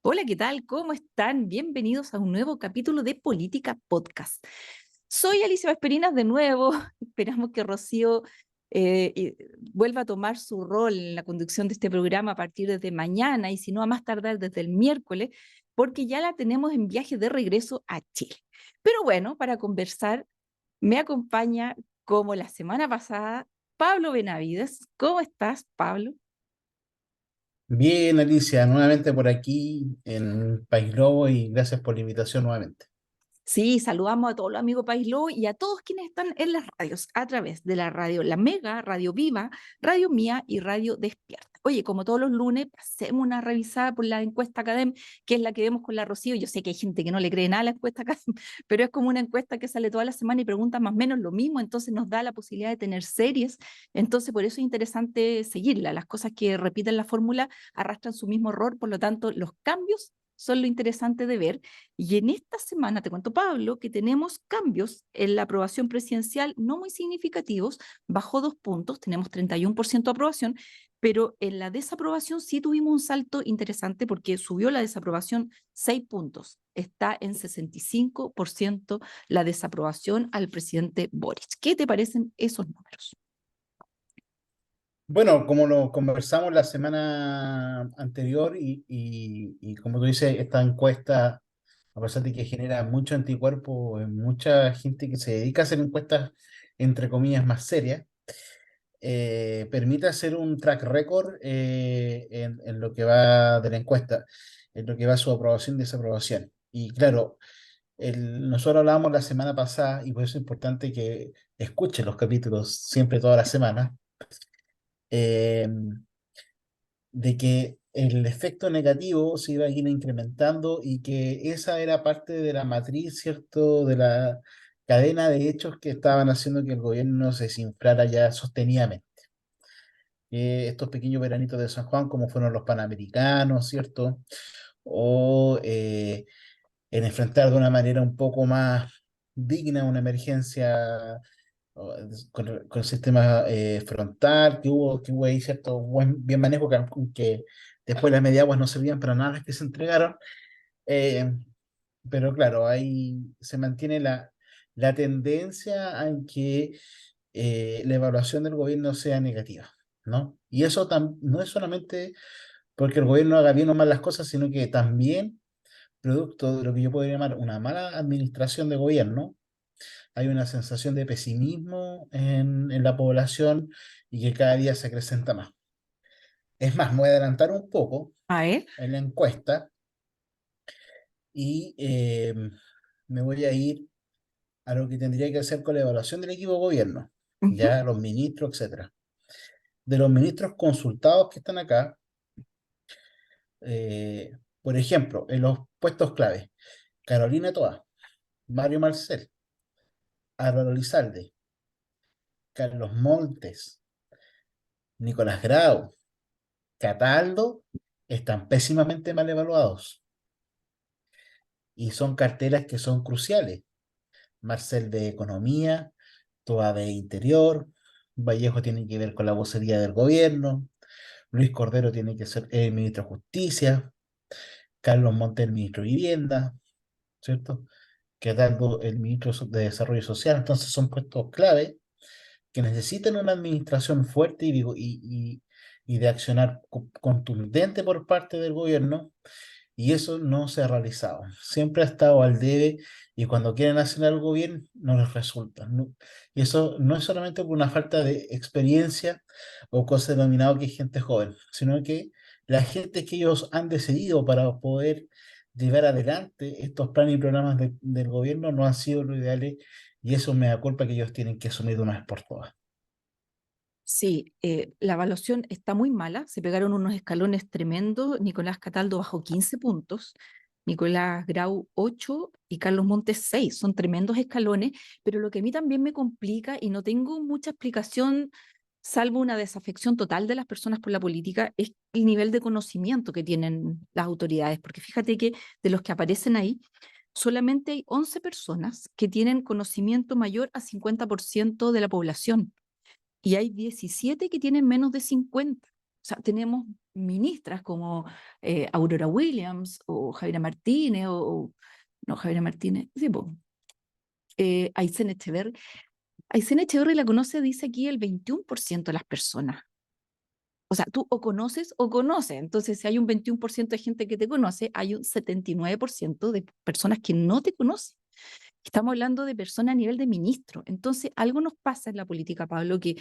Hola, ¿qué tal? ¿Cómo están? Bienvenidos a un nuevo capítulo de Política Podcast. Soy Alicia Vesperinas de nuevo. Esperamos que Rocío vuelva a tomar su rol en la conducción de este programa a partir de mañana y si no a más tardar desde el miércoles, porque ya la tenemos en viaje de regreso a Chile. Pero bueno, para conversar me acompaña, como la semana pasada, Pablo Benavides. ¿Cómo estás, Pablo? Bien, Alicia, nuevamente por aquí en País Lobo y gracias por la invitación nuevamente. Sí, saludamos a todos los amigos País Lobo y a todos quienes están en las radios a través de la radio La Mega, Radio Viva, Radio Mía y Radio Despierta. Oye, como todos los lunes, pasemos una revisada por la encuesta Academ, que es la que vemos con la Rocío. Yo sé que hay gente que no le cree nada a la encuesta Academ, pero es como una encuesta que sale toda la semana y pregunta más o menos lo mismo, entonces nos da la posibilidad de tener series. Entonces, por eso es interesante seguirla. Las cosas que repiten la fórmula arrastran su mismo error, por lo tanto, los cambios son lo interesante de ver. Y en esta semana, te cuento, Pablo, que tenemos cambios en la aprobación presidencial no muy significativos, bajó 2 puntos, tenemos 31% de aprobación, pero en la desaprobación sí tuvimos un salto interesante porque subió la desaprobación 6 puntos. Está en 65% la desaprobación al presidente Boric. ¿Qué te parecen esos números? Bueno, como lo conversamos la semana anterior y como tú dices, esta encuesta, a pesar de que genera mucho anticuerpo en mucha gente que se dedica a hacer encuestas, entre comillas, más serias, permite hacer un track record en lo que va de la encuesta, en lo que va su aprobación y desaprobación. Y claro, nosotros hablábamos la semana pasada, y por eso es importante que escuchen los capítulos siempre, toda la semana, eh, de que el efecto negativo se iba a ir incrementando y que esa era parte de la matriz, ¿cierto? De la cadena de hechos que estaban haciendo que el gobierno se desinflara ya sostenidamente. Estos pequeños veranitos de San Juan, como fueron los Panamericanos, ¿cierto? O en enfrentar de una manera un poco más digna una emergencia con el sistema frontal, que hubo ahí cierto bien manejo, que después las mediaguas no servían para nada las que se entregaron. eh, pero claro, ahí se mantiene la tendencia a que la evaluación del gobierno sea negativa, ¿no? Y eso no es solamente porque el gobierno haga bien o mal las cosas, sino que también producto de lo que yo podría llamar una mala administración de gobierno, hay una sensación de pesimismo en la población y que cada día se acrecenta más. Es más, me voy a adelantar un poco A ver. en la encuesta y me voy a ir a lo que tendría que hacer con la evaluación del equipo de gobierno, Ujú. ya los ministros, etcétera. De los ministros consultados que están acá, por ejemplo, en los puestos clave, Carolina Toa, Mario Marcel, Álvaro Lizalde, Carlos Montes, Nicolás Grau, Cataldo, están pésimamente mal evaluados y son carteras que son cruciales. Marcel de Economía, Toa de Interior, Vallejo tiene que ver con la vocería del gobierno, Luis Cordero tiene que ser el ministro de Justicia, Carlos Montes el ministro de Vivienda, ¿cierto? Cataldo el ministro de Desarrollo Social. Entonces son puestos clave que necesitan una administración fuerte y de accionar contundente por parte del gobierno, y eso no se ha realizado. Siempre ha estado al debe y cuando quieren hacer algo bien, no les resulta, ¿no? Y eso no es solamente por una falta de experiencia o cosa denominado que es gente joven, sino que la gente que ellos han decidido para poder llevar adelante estos planes y programas del gobierno no han sido lo ideales, y eso me da culpa que ellos tienen que asumir de una vez por todas. Sí, la evaluación está muy mala, se pegaron unos escalones tremendos, Nicolás Cataldo bajó 15 puntos, Nicolás Grau 8 y Carlos Montes 6, son tremendos escalones, pero lo que a mí también me complica y no tengo mucha explicación, salvo una desafección total de las personas por la política, es el nivel de conocimiento que tienen las autoridades, porque fíjate que de los que aparecen ahí, solamente hay 11 personas que tienen conocimiento mayor a 50% de la población y hay 17 que tienen menos de 50. O sea, tenemos ministras como Aurora Williams o Javiera Martínez, no, Javiera Martínez, sí, Aysén Echeverry. Aysén Echeverry la conoce, dice aquí, el 21% de las personas. O sea, tú o conoces. Entonces, si hay un 21% de gente que te conoce, hay un 79% de personas que no te conocen. Estamos hablando de personas a nivel de ministro. Entonces, algo nos pasa en la política, Pablo, que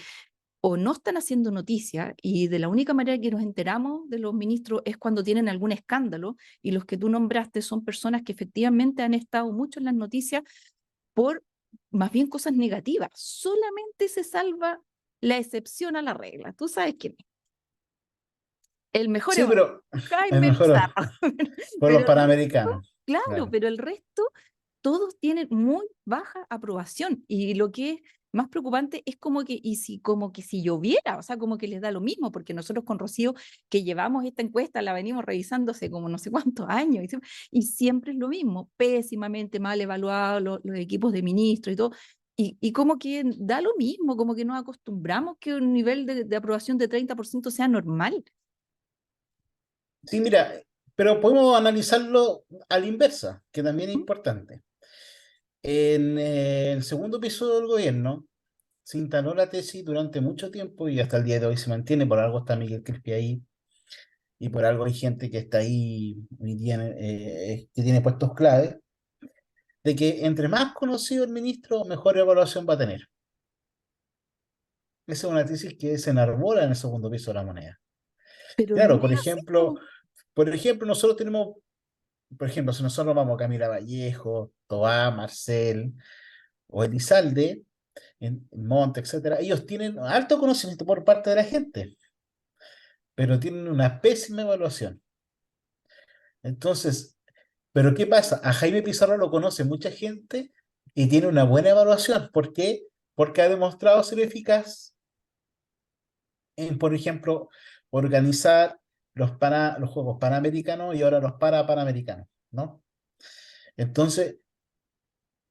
o no están haciendo noticia y de la única manera que nos enteramos de los ministros es cuando tienen algún escándalo y los que tú nombraste son personas que efectivamente han estado mucho en las noticias por más bien cosas negativas. Solamente se salva la excepción a la regla. Tú sabes quién es. El mejor Sí, evaluado, pero es Jaime mejor Pizarro. por los Pero el resto, panamericanos, claro, claro. pero el resto, todos tienen muy baja aprobación. Y lo que es más preocupante es como que si lloviera, o sea, como que les da lo mismo, porque nosotros con Rocío, que llevamos esta encuesta, la venimos revisando hace como no sé cuántos años, y siempre es lo mismo, pésimamente mal evaluados los equipos de ministros y todo. Y como que da lo mismo, como que nos acostumbramos que un nivel de aprobación de 30% sea normal. Sí, mira, pero podemos analizarlo a la inversa, que también es ¿Mm? importante. En el segundo piso del gobierno se instaló la tesis durante mucho tiempo y hasta el día de hoy se mantiene, por algo está Miguel Crispi ahí y por algo hay gente que está ahí hoy día, que tiene puestos clave, de que entre más conocido el ministro, mejor evaluación va a tener. Esa es una tesis que se enarbola en el segundo piso de la moneda. Pero no Claro, es así, po. por ejemplo, nosotros tenemos, por ejemplo, si nosotros vamos a Camila Vallejo, Toá, Marcel o Elizalde, en Monte, etcétera, ellos tienen alto conocimiento por parte de la gente, pero tienen una pésima evaluación. Entonces, ¿pero qué pasa? A Jaime Pizarro lo conoce mucha gente y tiene una buena evaluación. ¿Por qué? Porque ha demostrado ser eficaz en, por ejemplo, organizar los Juegos Panamericanos y ahora los Panamericanos, ¿no? Entonces,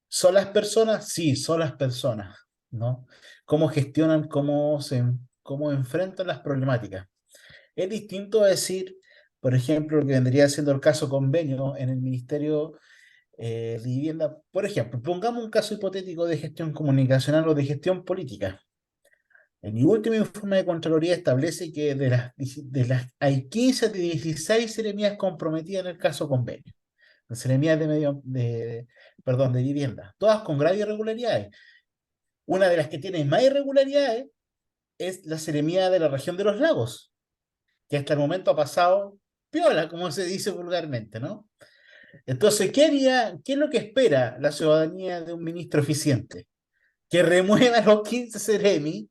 ¿son las personas? Sí, son las personas, ¿no? ¿Cómo gestionan, cómo enfrentan las problemáticas? Es distinto a decir, por ejemplo, lo que vendría siendo el caso convenio en el Ministerio de Vivienda. Por ejemplo, pongamos un caso hipotético de gestión comunicacional o de gestión política. En mi último informe de Contraloría establece que hay 15 de 16 seremías comprometidas en el caso convenio. Seremías perdón, de vivienda, todas con graves irregularidades. Una de las que tiene más irregularidades es la seremía de la región de los lagos, que hasta el momento ha pasado piola, como se dice vulgarmente, ¿no? Entonces, qué es lo que espera la ciudadanía de un ministro eficiente? Que remueva los 15 seremi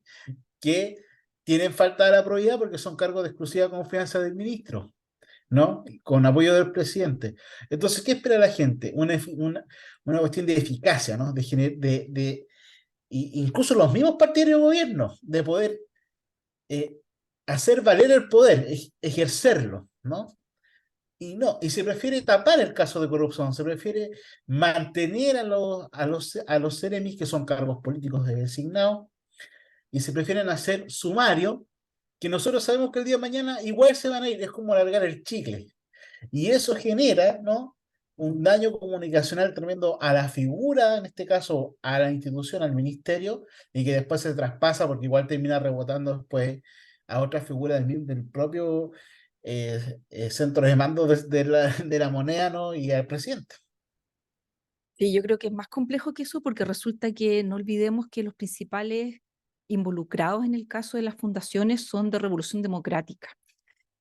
que tienen falta de la probidad porque son cargos de exclusiva confianza del ministro, ¿no? Con apoyo del presidente. Entonces, ¿qué espera la gente? Una cuestión de eficacia, ¿no? Incluso los mismos partidos de gobierno, de poder eh, hacer valer el poder, ejercerlo, ¿no? Y no, y se prefiere tapar el caso de corrupción, se prefiere mantener a los seremis, que son cargos políticos designados, y se prefieren hacer sumario, que nosotros sabemos que el día de mañana igual se van a ir, es como alargar el chicle. Y eso genera, ¿no? Un daño comunicacional tremendo a la figura, en este caso a la institución, al ministerio, y que después se traspasa porque igual termina rebotando después a otra figura del propio centro de mando de la moneda, ¿no? Y al presidente. Sí, yo creo que es más complejo que eso porque resulta que no olvidemos que los principales involucrados en el caso de las fundaciones son de Revolución Democrática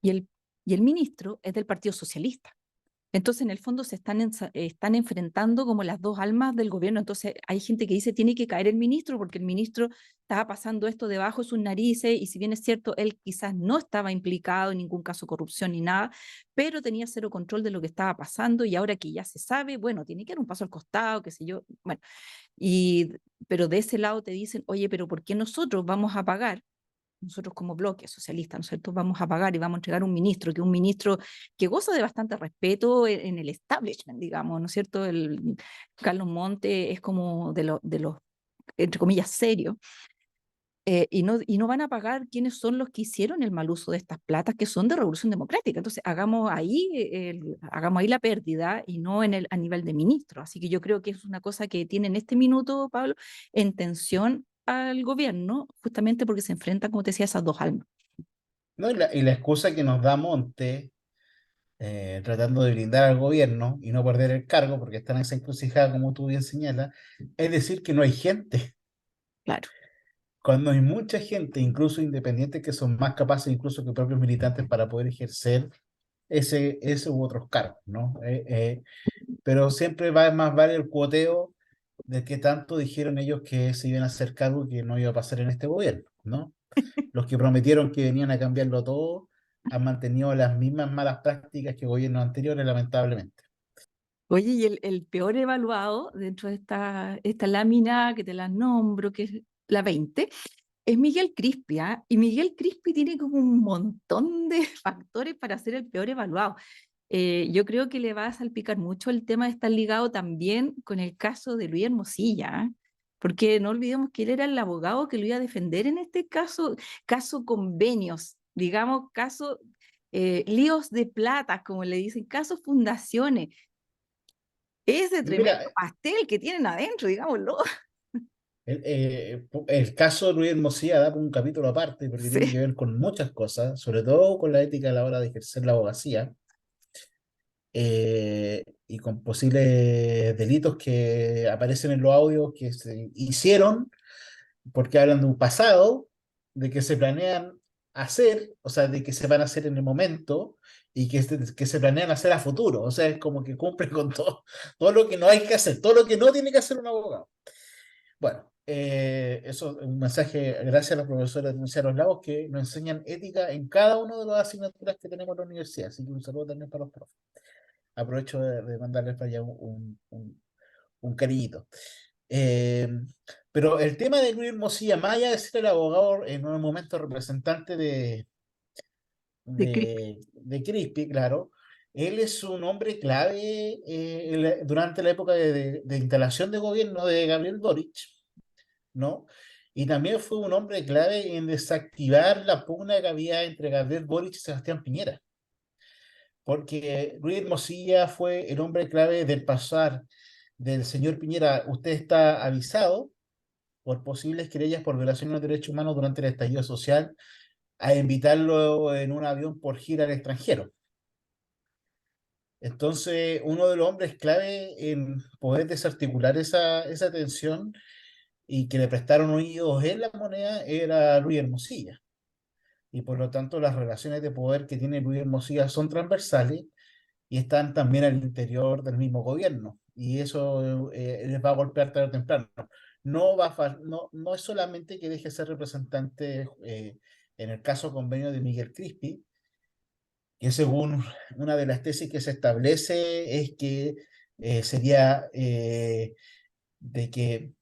y y el ministro es del Partido Socialista. Entonces, en el fondo se están enfrentando como las dos almas del gobierno. Entonces, hay gente que dice tiene que caer el ministro porque el ministro estaba pasando esto debajo de sus narices y si bien es cierto, él quizás no estaba implicado en ningún caso de corrupción ni nada, pero tenía cero control de lo que estaba pasando y ahora que ya se sabe, bueno, tiene que dar un paso al costado, qué sé yo. Bueno, y, pero de ese lado te dicen, oye, pero ¿por qué nosotros vamos a pagar? Nosotros como bloque socialista, ¿no es cierto? Vamos a pagar y vamos a entregar un ministro, que un ministro que goza de bastante respeto en el establishment, digamos, ¿no es cierto? Carlos Monte es como de los, entre comillas, serios. y no van a pagar quiénes son los que hicieron el mal uso de estas platas que son de Revolución Democrática. Entonces, hagamos ahí la pérdida y no a nivel de ministro. Así que yo creo que es una cosa que tiene en este minuto, Pablo, en tensión al gobierno, justamente porque se enfrentan, como te decía, esas dos almas. ¿No? Y la excusa que nos da Monte, tratando de blindar al gobierno y no perder el cargo, porque está en esa encrucijada, como tú bien señalas, es decir que no hay gente. Claro. Cuando hay mucha gente, incluso independientes, que son más capaces incluso que propios militantes para poder ejercer ese u otros cargos, ¿no? Pero siempre va más vale el cuoteo de que tanto dijeron ellos que se iban a hacer cargo y que no iba a pasar en este gobierno, ¿no? Los que prometieron que venían a cambiarlo todo han mantenido las mismas malas prácticas que gobiernos anteriores, lamentablemente. Oye, y el peor evaluado dentro de esta lámina que te la nombro, que es la 20, es Miguel Crispi, ¿ah? Y Miguel Crispi tiene como un montón de factores para ser el peor evaluado. Yo creo que le va a salpicar mucho el tema de estar ligado también con el caso de Luis Hermosilla, ¿ah? Porque no olvidemos que él era el abogado que lo iba a defender en este caso convenios, digamos, caso líos de plata, como le dicen, casos fundaciones. Ese tremendo Mira, pastel que tienen adentro, digámoslo. el caso de Luis Hermosilla da por un capítulo aparte porque tiene que Sí. ver con muchas cosas, sobre todo con la ética a la hora de ejercer la abogacía, y con posibles delitos que aparecen en los audios que se hicieron porque hablan de un pasado, de que se planean hacer, o sea, de que se van a hacer en el momento y que se planean hacer a futuro. O sea, es como que cumple con todo lo que no hay que hacer, todo lo que no tiene que hacer un abogado. Bueno, eso es un mensaje, gracias a los profesores de los Lagos que nos enseñan ética en cada una de las asignaturas que tenemos en la universidad. Así que un saludo también para los profes. Aprovecho de mandarles para allá un cariñito. Eh, pero el tema de Luis Hermosilla, más allá de ser el abogado en un momento representante de, De Crispi. de Crispi, claro, él es un hombre clave durante la época de instalación de gobierno de Gabriel Boric, ¿no? Y también fue un hombre clave en desactivar la pugna que había entre Gabriel Boric y Sebastián Piñera, porque Luis Hermosilla fue el hombre clave del pasar del señor Piñera, usted está avisado por posibles querellas por violación de los derechos humanos durante el estallido social, a invitarlo en un avión por gira al extranjero. Entonces, uno de los hombres clave en poder desarticular esa tensión y que le prestaron oídos en la moneda era Luis Hermosilla. Y por lo tanto, las relaciones de poder que tiene Luis Hermosilla son transversales y están también al interior del mismo gobierno. Y eso les va a golpear tarde o temprano. No es solamente que deje de ser representante, en el caso convenio de Miguel Crispi, que según una de las tesis que se establece es que sería de que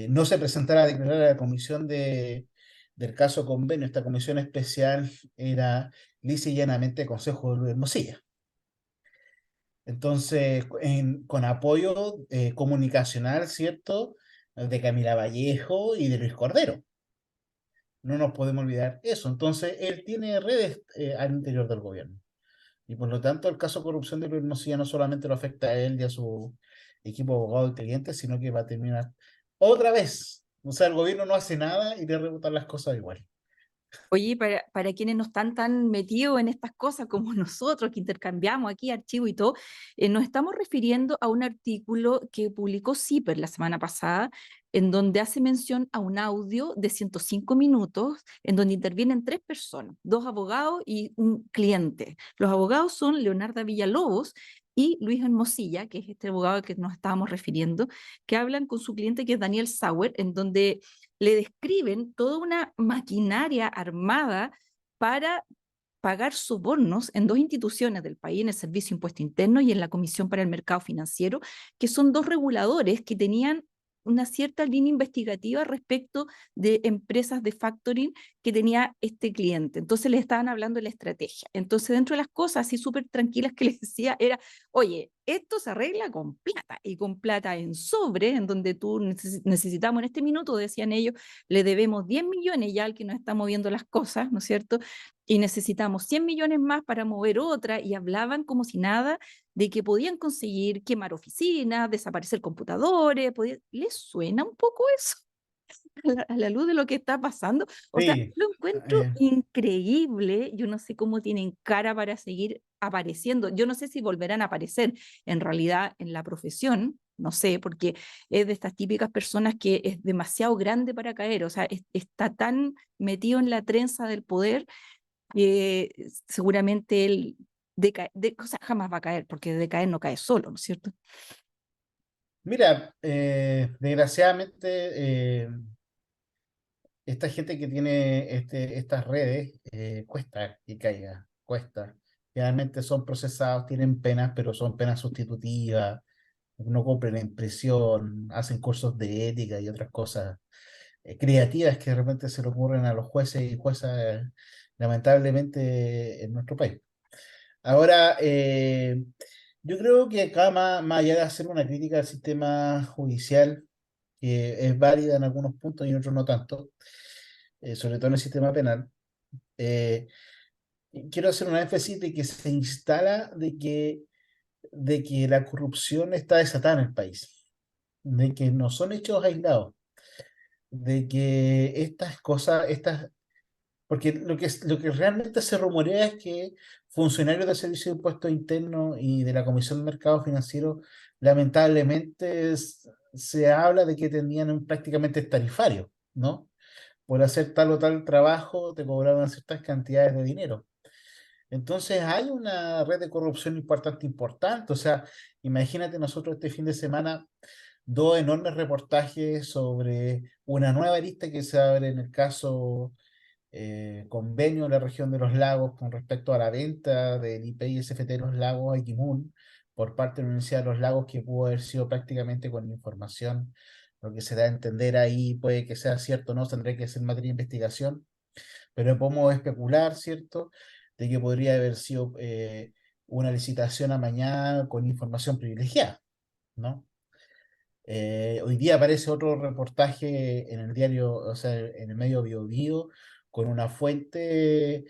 no se presentara a declarar a la comisión del caso convenio. Esta comisión especial era lisa y llanamente Consejo de Luis Hermosilla. Entonces, con apoyo comunicacional, ¿cierto? De Camila Vallejo y de Luis Cordero. No nos podemos olvidar eso. Entonces, él tiene redes al interior del gobierno. Y por lo tanto, el caso de corrupción de Luis Hermosilla no solamente lo afecta a él y a su equipo de abogados y clientes, sino que va a terminar otra vez. O sea, el gobierno no hace nada y le rebotan las cosas igual. Oye, para quienes no están tan metidos en estas cosas como nosotros, que intercambiamos aquí archivos y todo, nos estamos refiriendo a un artículo que publicó CIPER la semana pasada, en donde hace mención a un audio de 105 minutos, en donde intervienen tres personas, dos abogados y un cliente. Los abogados son Leonardo Villalobos y Luis Hermosilla, que es este abogado al que nos estábamos refiriendo, que hablan con su cliente, que es Daniel Sauer, en donde le describen toda una maquinaria armada para pagar sobornos en dos instituciones del país, en el Servicio de Impuesto Interno y en la Comisión para el Mercado Financiero, que son dos reguladores que tenían una cierta línea investigativa respecto de empresas de factoring que tenía este cliente. Entonces le estaban hablando de la estrategia. Entonces, dentro de las cosas así súper tranquilas que les decía era, oye, esto se arregla con plata y con plata en sobre, en donde tú necesitamos en este minuto, decían ellos, le debemos 10 millones ya al que nos está moviendo las cosas, ¿no es cierto? Y necesitamos 100 millones más para mover otra, y hablaban como si nada de que podían conseguir quemar oficinas, desaparecer computadores. ¿Les suena un poco eso? A la luz de lo que está pasando. O sea, Sí, lo encuentro eh, increíble. Yo no sé cómo tienen cara para seguir apareciendo. Yo no sé si volverán a aparecer en realidad en la profesión. No sé, porque es de estas típicas personas que es demasiado grande para caer. O sea, está tan metido en la trenza del poder que seguramente él o sea, jamás va a caer, porque de caer no cae solo, ¿no es cierto? mira, desgraciadamente, esta gente que tiene estas redes, cuesta que caiga, cuesta. Generalmente son procesados, tienen penas, pero son penas sustitutivas, no cumplen en prisión, hacen cursos de ética y otras cosas creativas que de repente se le ocurren a los jueces y juezas, lamentablemente, en nuestro país. Ahora, yo creo que acá, más allá de hacer una crítica al sistema judicial, que es válida en algunos puntos y en otros no tanto, sobre todo en el sistema penal, eh, quiero hacer un énfasis de que se instala de que la corrupción está desatada en el país, de que no son hechos aislados, de que estas cosas, porque lo que realmente se rumorea es que funcionarios del Servicio de Impuestos Internos y de la Comisión de Mercado Financiero, lamentablemente se habla de que tenían prácticamente tarifario, ¿no? Por hacer tal o tal trabajo te cobraban ciertas cantidades de dinero. Entonces hay una red de corrupción importante, importante. O sea, imagínate nosotros este fin de semana dos enormes reportajes sobre una nueva lista que se abre en el caso convenio de la región de los lagos con respecto a la venta del IPI-SFT de los lagos a Equimul por parte de la Universidad de los Lagos, que pudo haber sido prácticamente con información. Lo que se da a entender ahí puede que sea cierto o no, tendré que ser materia de investigación, pero podemos especular, ¿cierto?, de que podría haber sido una licitación amañada con información privilegiada, ¿no? Hoy día aparece otro reportaje en el diario, o sea, en el medio Biobío, con una fuente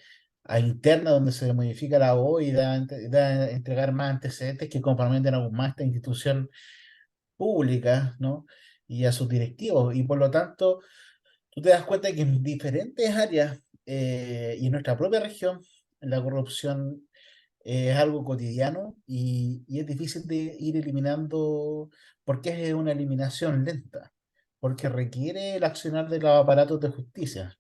interna donde se modifica la voz y da a entregar más antecedentes que comprometen aún más esta institución pública, ¿no? Y a sus directivos. Y por lo tanto, tú te das cuenta que en diferentes áreas y en nuestra propia región, la corrupción es algo cotidiano y es difícil de ir eliminando porque es una eliminación lenta, porque requiere el accionar de los aparatos de justicia.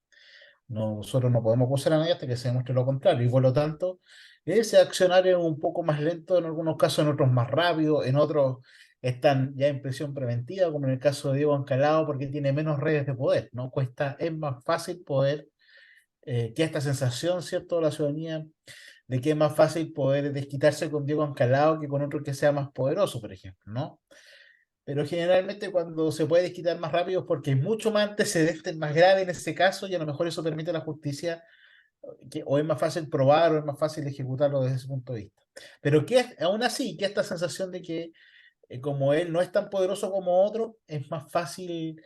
Nosotros no podemos acusar a nadie hasta que se demuestre lo contrario, y por lo tanto, ese accionar es un poco más lento en algunos casos, en otros más rápido, en otros están ya en prisión preventiva, como en el caso de Diego Ancalado, porque tiene menos redes de poder, ¿no? Cuesta, es más fácil poder, que esta sensación, ¿cierto?, de la ciudadanía, de que es más fácil poder desquitarse con Diego Ancalado que con otro que sea más poderoso, por ejemplo, ¿no? Pero generalmente cuando se puede desquitar más rápido es porque hay mucho más antecedentes más grave en ese caso y a lo mejor eso permite a la justicia o es más fácil probar o es más fácil ejecutarlo desde ese punto de vista. Pero que aún así, que esta sensación de que como él no es tan poderoso como otro, es más fácil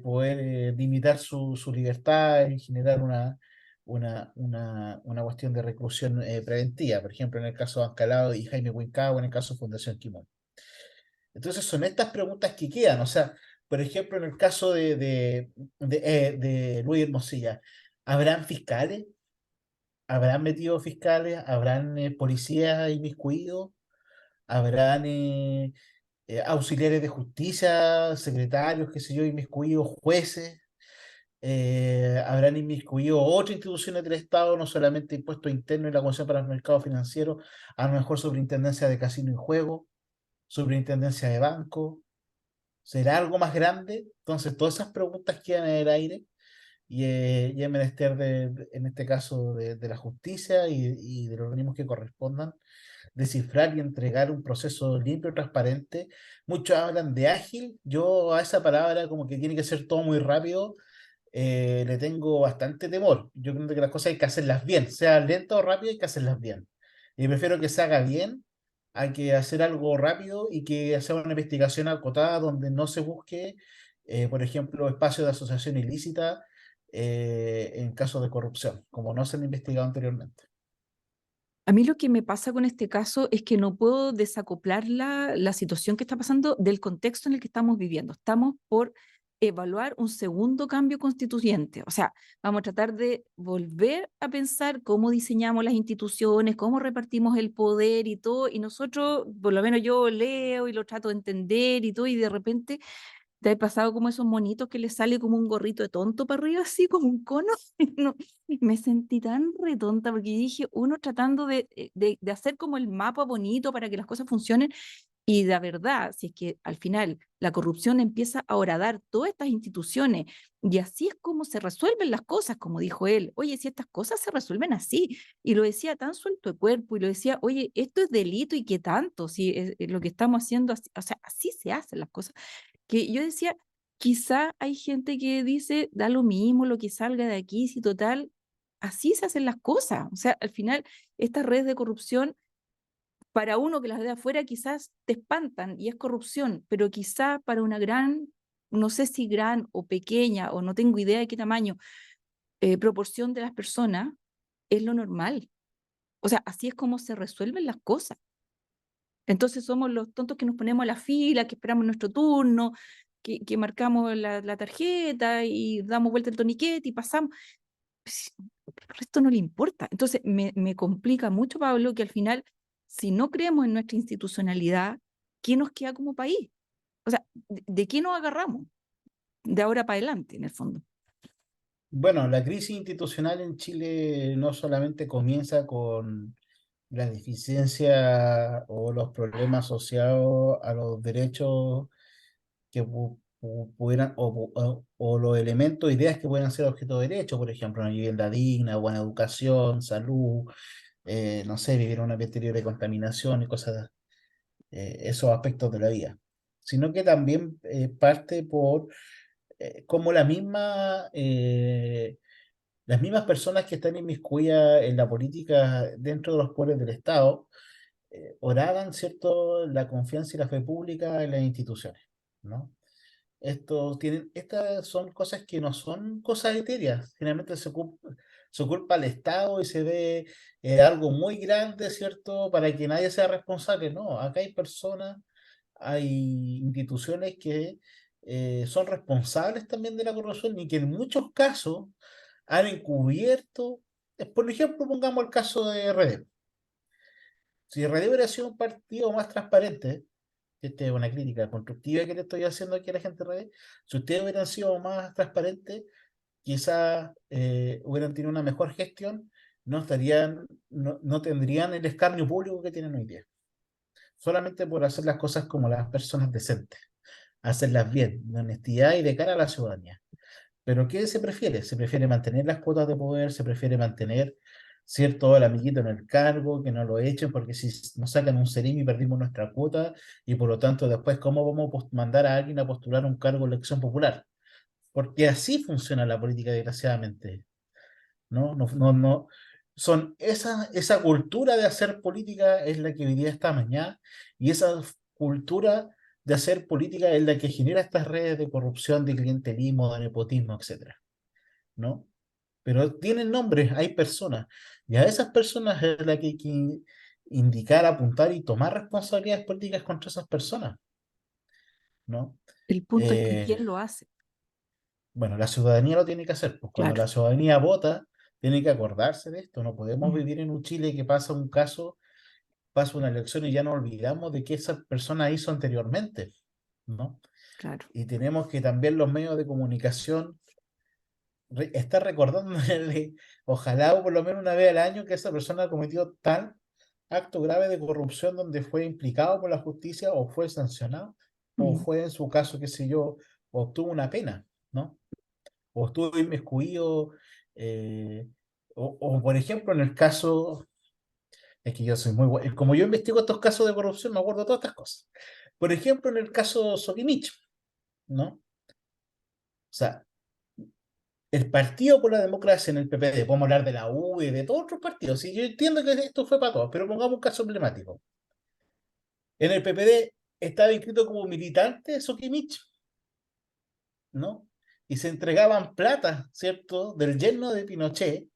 poder limitar su libertad y generar una cuestión de reclusión preventiva, por ejemplo, en el caso de Ancalado y Jaime Huincao, en el caso de Fundación Quimón. Entonces son estas preguntas que quedan, o sea, por ejemplo, en el caso de Luis Hermosilla, ¿habrán fiscales? ¿Habrán metido fiscales? ¿Habrán policías inmiscuidos? ¿Habrán auxiliares de justicia, secretarios, qué sé yo, inmiscuidos, jueces? ¿Habrán inmiscuido otras instituciones del Estado, no solamente impuestos internos y la Comisión para el Mercado Financiero, a lo mejor superintendencia de casino y juego, superintendencia de banco? ¿Será algo más grande? Entonces, todas esas preguntas quedan en el aire y es menester, en este caso, de la justicia y de los organismos que correspondan, descifrar y entregar un proceso limpio y transparente. Muchos hablan de ágil, yo a esa palabra como que tiene que ser todo muy rápido, le tengo bastante temor. Yo creo que las cosas hay que hacerlas bien, sea lento o rápido, hay que hacerlas bien. Y prefiero que se haga bien hay que hacer algo rápido y que hacer una investigación acotada donde no se busque, por ejemplo, espacios de asociación ilícita en casos de corrupción, como no se han investigado anteriormente. A mí lo que me pasa con este caso es que no puedo desacoplar la situación que está pasando del contexto en el que estamos viviendo. Estamos por evaluar un segundo cambio constituyente. O sea, vamos a tratar de volver a pensar cómo diseñamos las instituciones, cómo repartimos el poder y todo. Y nosotros, por lo menos yo leo y lo trato de entender y todo, y de repente ¿te ha pasado como esos monitos que les sale como un gorrito de tonto para arriba, así como un cono? No, me sentí tan retonta porque dije, uno tratando de hacer como el mapa bonito para que las cosas funcionen y la verdad, si es que al final la corrupción empieza a horadar todas estas instituciones y así es como se resuelven las cosas, como dijo él, oye, si estas cosas se resuelven así, y lo decía tan suelto de cuerpo y lo decía, oye, esto es delito y qué tanto, si es lo que estamos haciendo, o sea, así se hacen las cosas que yo decía, quizá hay gente que dice, da lo mismo lo que salga de aquí, si total, así se hacen las cosas. O sea, al final, estas redes de corrupción, para uno que las ve de afuera, quizás te espantan y es corrupción, pero quizá para una gran, no sé si gran o pequeña, o no tengo idea de qué tamaño, proporción de las personas, es lo normal. O sea, así es como se resuelven las cosas. Entonces somos los tontos que nos ponemos a la fila, que esperamos nuestro turno, que marcamos la tarjeta y damos vuelta el torniquete y pasamos. Pues, el resto no le importa. Entonces me complica mucho, Pablo, que al final, si no creemos en nuestra institucionalidad, ¿qué nos queda como país? O sea, ¿de qué nos agarramos? De ahora para adelante, en el fondo. Bueno, la crisis institucional en Chile no solamente comienza con la deficiencia o los problemas asociados a los derechos que pudieran, o los elementos, ideas que puedan ser objeto de derecho, por ejemplo, una vivienda digna, buena educación, salud, no sé, vivir en un ambiente libre de contaminación y cosas, esos aspectos de la vida, sino que también parte por cómo las mismas personas que están inmiscuidas en la política dentro de los poderes del Estado, horadan, ¿cierto?, la confianza y la fe pública en las instituciones, ¿no? Estas son cosas que no son cosas etéreas. Generalmente se culpa al Estado y se ve algo muy grande, ¿cierto? Para que nadie sea responsable. No, acá hay personas, hay instituciones que son responsables también de la corrupción y que en muchos casos han encubierto. Por ejemplo, pongamos el caso de RD. Si RD hubiera sido un partido más transparente, esta es una crítica constructiva que le estoy haciendo aquí a la gente de RD, si ustedes hubieran sido más transparentes, quizás hubieran tenido una mejor gestión, no tendrían el escarnio público que tienen hoy día. Solamente por hacer las cosas como las personas decentes, hacerlas bien, de honestidad y de cara a la ciudadanía. Pero ¿qué se prefiere? Se prefiere mantener las cuotas de poder, se prefiere mantener, ¿cierto?, el amiguito en el cargo, que no lo echen, porque si nos sacan un seremi perdimos nuestra cuota y por lo tanto después, ¿cómo vamos a mandar a alguien a postular un cargo de elección popular? Porque así funciona la política, desgraciadamente, ¿no? No, no, no. Esa cultura de hacer política es la que hoy día está mañana y esa cultura de hacer política es la que genera estas redes de corrupción, de clientelismo, de nepotismo, etcétera, ¿no? Pero tienen nombres, hay personas, y a esas personas es la que hay que indicar, apuntar y tomar responsabilidades políticas contra esas personas, ¿no? El punto es que Eh, quién lo hace. bueno, la ciudadanía lo tiene que hacer, pues cuando Claro. la ciudadanía vota, tiene que acordarse de esto, no podemos Mm, vivir en un Chile que pasa un caso, pasa una elección y ya nos olvidamos de qué esa persona hizo anteriormente, ¿no? claro. Y tenemos que también los medios de comunicación estar recordándole, ojalá o por lo menos una vez al año, que esa persona cometió tal acto grave de corrupción donde fue implicado por la justicia o fue sancionado o Mm. fue en su caso, qué sé yo, obtuvo una pena, ¿no? O estuvo inmiscuido, eh, por ejemplo en el caso, es que yo soy muy bueno, como yo investigo estos casos de corrupción, me acuerdo de todas estas cosas. Por ejemplo, en el caso Sokimich, ¿no? O sea, el Partido por la Democracia en el PPD, podemos hablar de la U y de todos otros partidos, y yo entiendo que esto fue para todos, pero pongamos un caso emblemático. En el PPD estaba inscrito como militante Sokimich, ¿no? Y se entregaban plata, ¿cierto?, del yerno de Pinochet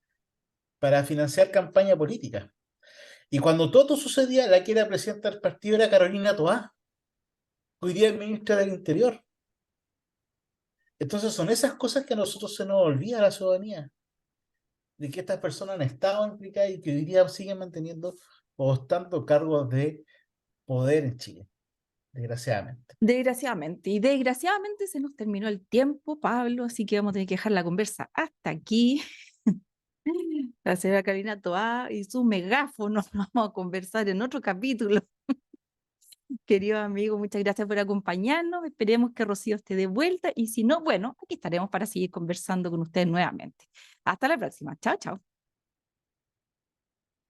para financiar campaña política. Y cuando todo sucedía, la que era presidenta del partido era Carolina Toá, hoy día es ministra del Interior. Entonces son esas cosas que a nosotros se nos olvida a la ciudadanía, de que estas personas han estado implicadas y que hoy día siguen manteniendo o ostentando cargos de poder en Chile, desgraciadamente. Desgraciadamente, y desgraciadamente se nos terminó el tiempo, Pablo, así que vamos a tener que dejar la conversa hasta aquí. La señora Carolina Toá y su megáfono, vamos a conversar en otro capítulo. Querido amigo, muchas gracias por acompañarnos. Esperemos que Rocío esté de vuelta y si no, bueno, aquí estaremos para seguir conversando con ustedes nuevamente. Hasta la próxima. Chao, chao.